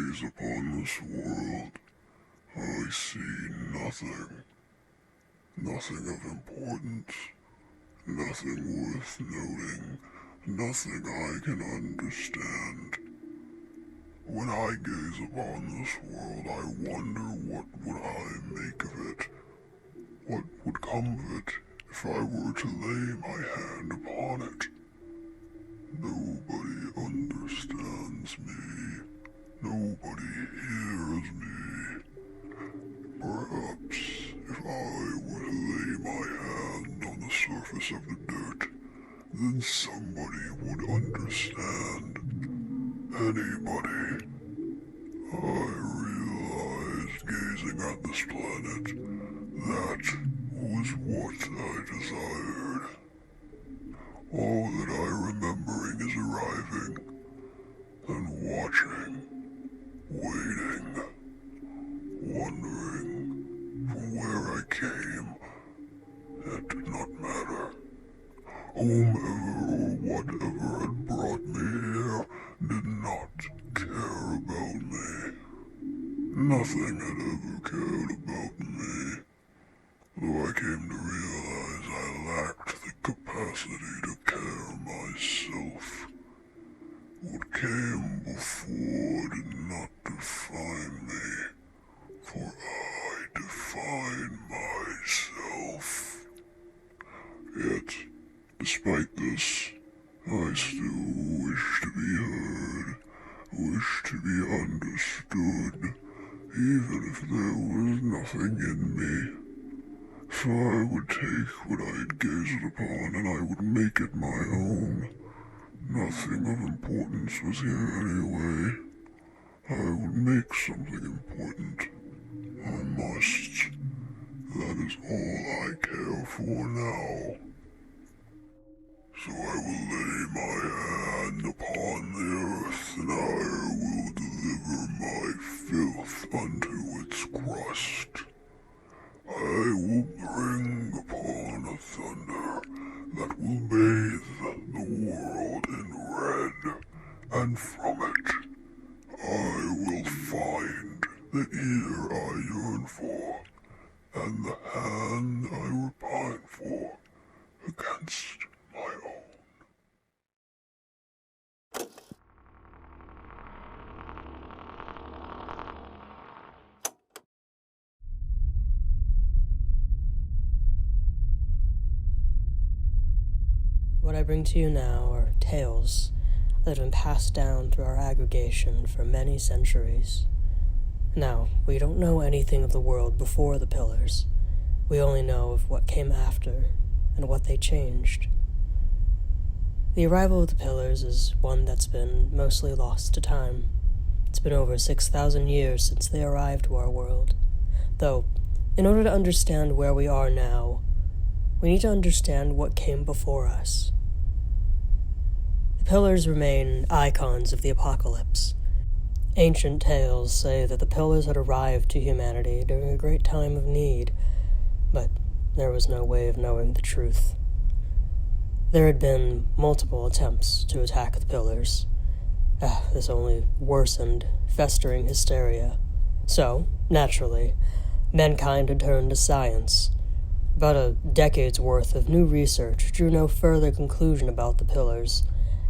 gaze upon this world, I see nothing. Nothing of importance, nothing worth noting, nothing I can understand. When I gaze upon this world, I wonder what would I make of it? What would come of it if I were to lay my hand upon it? Nobody understands me. Nobody hears me. Perhaps if I were to lay my hand on the surface of the dirt, then somebody would understand. Anybody. I realized, gazing at this planet, that was what I desired. All that I remembering is arriving, and watching, waiting, wondering from where I came. It did not matter. Whomever or whatever had brought me here did not care about me. Nothing had ever cared about me, though I came to realize I lacked the capacity to care myself. What came before did not define me, for I define myself. Yet, despite this, I still wish to be heard, wish to be understood, even if there was nothing in me. So I would take what I had gazed upon and I would make it my own. Nothing of importance was here anyway. I would make something important. I must. That is all I care for now. So I will lay my hand upon the earth, and I will deliver my filth unto its crust. I will bring upon a thunder that will bathe the world in red, and from it I will find the ear I yearn for, and the hand I repine for against my own. What I bring to you now are tales that have been passed down through our aggregation for many centuries. Now, we don't know anything of the world before the Pillars. We only know of what came after and what they changed. The arrival of the Pillars is one that's been mostly lost to time. It's been over 6,000 years since they arrived to our world. Though, in order to understand where we are now, we need to understand what came before us. The Pillars remain icons of the apocalypse. Ancient tales say that the Pillars had arrived to humanity during a great time of need, but there was no way of knowing the truth. There had been multiple attempts to attack the Pillars. This only worsened festering hysteria. So, naturally, mankind had turned to science. About a decade's worth of new research drew no further conclusion about the Pillars,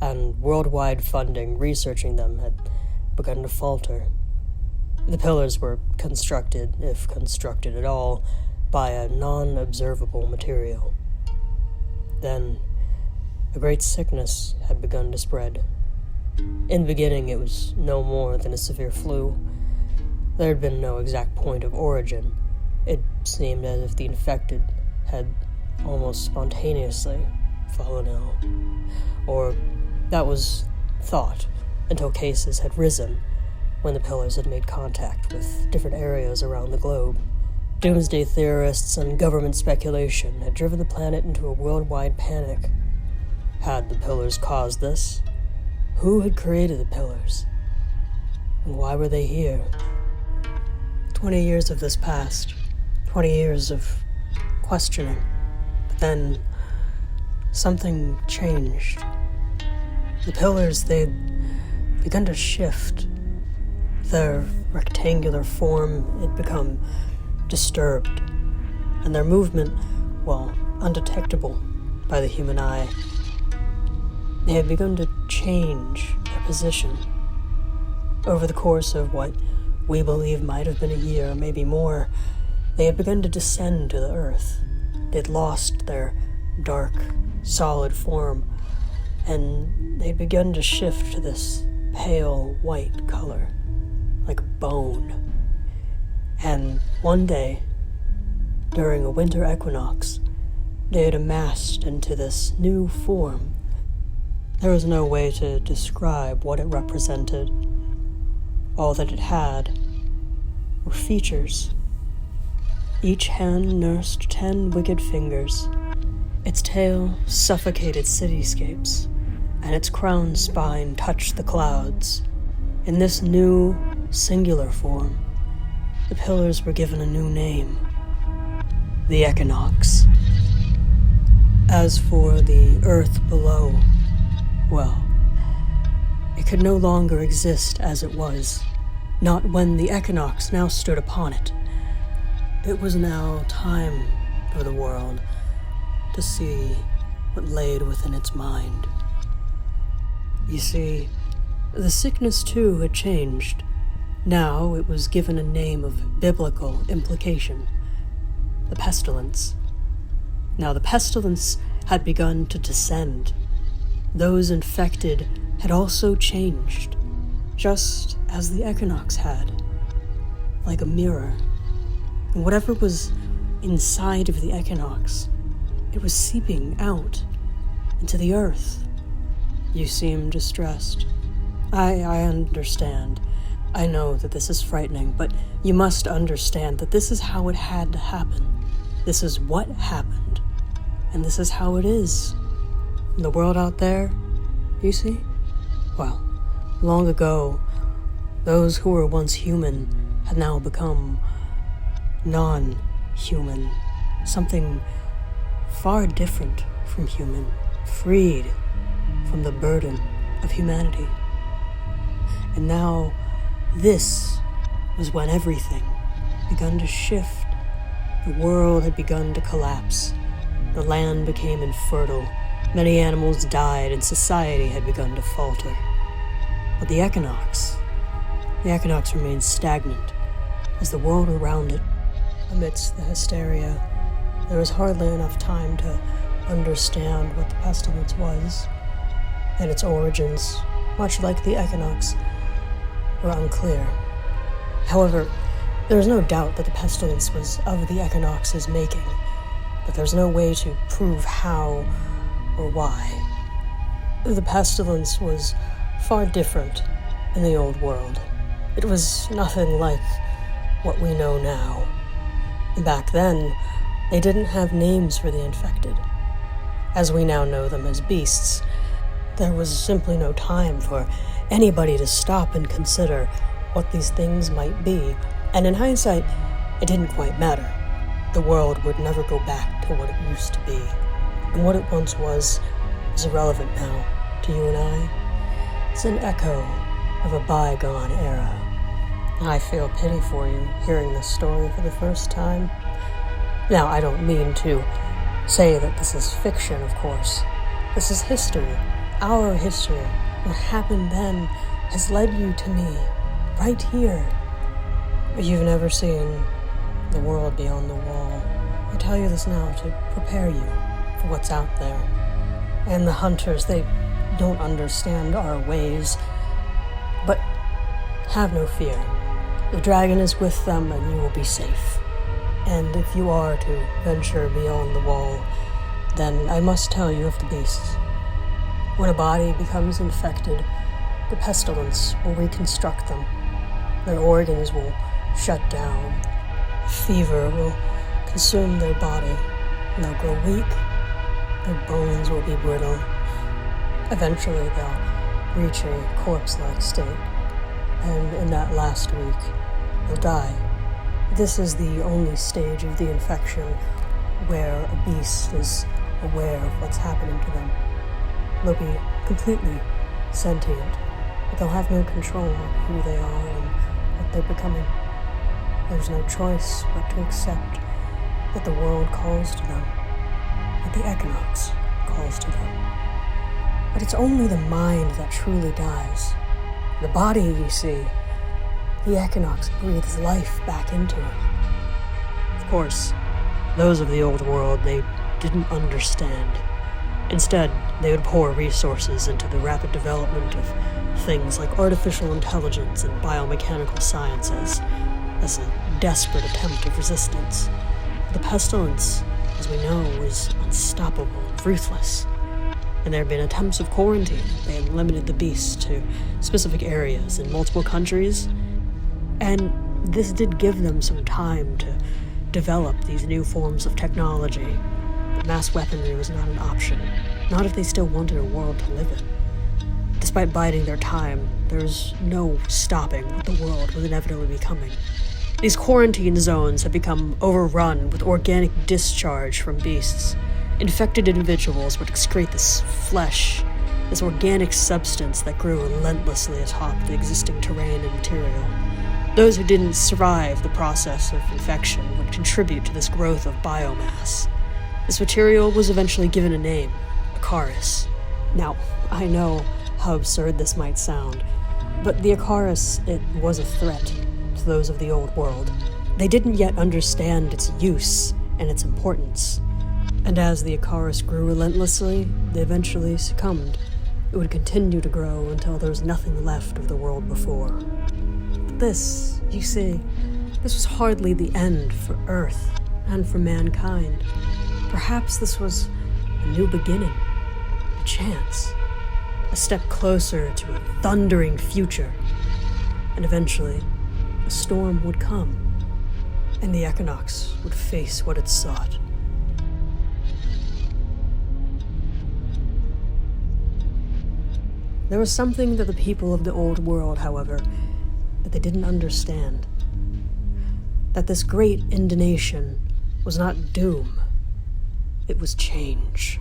and worldwide funding researching them had begun to falter. The Pillars were constructed, if constructed at all, by a non-observable material. Then, a great sickness had begun to spread. In the beginning, it was no more than a severe flu. There had been no exact point of origin. It seemed as if the infected had almost spontaneously fallen ill. Or that was thought, until cases had risen when the Pillars had made contact with different areas around the globe. Doomsday theorists and government speculation had driven the planet into a worldwide panic. Had the Pillars caused this? Who had created the Pillars? And why were they here? 20 years of this passed. 20 years of questioning. But then, something changed. The Pillars, they'd begun to shift. Their rectangular form had become disturbed, and their movement, well, undetectable by the human eye. They had begun to change their position. Over the course of what we believe might have been a year, maybe more, they had begun to descend to the earth. They'd lost their dark, solid form, and they'd begun to shift to this pale white color, like bone. And one day, during a winter equinox, they had amassed into this new form. There was no way to describe what it represented. All that it had were features. Each hand nursed 10 wicked fingers. Its tail suffocated cityscapes, and its crown spine touched the clouds. In this new, singular form, the pillars were given a new name: the Equinox. As for the earth below, well, it could no longer exist as it was, not when the Equinox now stood upon it. It was now time for the world to see what laid within its mind. You see, the sickness too had changed. Now it was given a name of biblical implication: the pestilence. Now the pestilence had begun to descend. Those infected had also changed, just as the Equinox had, like a mirror. And whatever was inside of the Equinox, it was seeping out into the earth. You seem distressed. I understand. I know that this is frightening, but you must understand that this is how it had to happen. This is what happened, and this is how it is. The world out there, you see? Well, long ago, those who were once human had now become non-human, something far different from human, freed from the burden of humanity. And now, this was when everything begun to shift. The world had begun to collapse. The land became infertile. Many animals died, and society had begun to falter. But the Equinox remained stagnant as the world around it. Amidst the hysteria, there was hardly enough time to understand what the pestilence was, and its origins, much like the Equinox, were unclear. However, there was no doubt that the pestilence was of the Equinox's making, but there's no way to prove how or why. The pestilence was far different in the old world. It was nothing like what we know now. Back then, they didn't have names for the infected. As we now know them as beasts, there was simply no time for anybody to stop and consider what these things might be, and in hindsight, it didn't quite matter. The world would never go back to what it used to be, and what it once was is irrelevant now to you and I. It's an echo of a bygone era. I feel pity for you hearing this story for the first time. Now, I don't mean to say that this is fiction, of course. This is history, our history. What happened then has led you to me, right here. You've never seen the world beyond the wall. I tell you this now to prepare you for what's out there. And the hunters, they don't understand our ways, but have no fear. The dragon is with them, and you will be safe. And if you are to venture beyond the wall, then I must tell you of the beasts. When a body becomes infected, the pestilence will reconstruct them. Their organs will shut down. Fever will consume their body, and they'll grow weak. Their bones will be brittle. Eventually, they'll reach a corpse-like state, and in that last week, they'll die. This is the only stage of the infection where a beast is aware of what's happening to them. They'll be completely sentient, but they'll have no control of who they are and what they're becoming. There's no choice but to accept that the world calls to them, that the Equinox calls to them. But it's only the mind that truly dies. The body, you see, the Equinox breathes life back into it. Of course, those of the old world, they didn't understand. Instead, they would pour resources into the rapid development of things like artificial intelligence and biomechanical sciences as a desperate attempt of resistance. The pestilence, as we know, was unstoppable and ruthless. And there had been attempts of quarantine. They had limited the beasts to specific areas in multiple countries. And this did give them some time to develop these new forms of technology. But mass weaponry was not an option, not if they still wanted a world to live in. Despite biding their time, there was no stopping what the world was inevitably becoming. These quarantine zones had become overrun with organic discharge from beasts. Infected individuals would excrete this flesh, this organic substance that grew relentlessly atop the existing terrain and material. Those who didn't survive the process of infection would contribute to this growth of biomass. This material was eventually given a name, Aaris. Now, I know how absurd this might sound, but the Aaris, it was a threat to those of the old world. They didn't yet understand its use and its importance. And as the Aaris grew relentlessly, they eventually succumbed. It would continue to grow until there was nothing left of the world before. But this, you see, this was hardly the end for Earth and for mankind. Perhaps this was a new beginning, a chance, a step closer to a thundering future. And eventually, a storm would come, and the Equinox would face what it sought. There was something that the people of the old world, however, that they didn't understand. That this great indignation was not doom, it was change.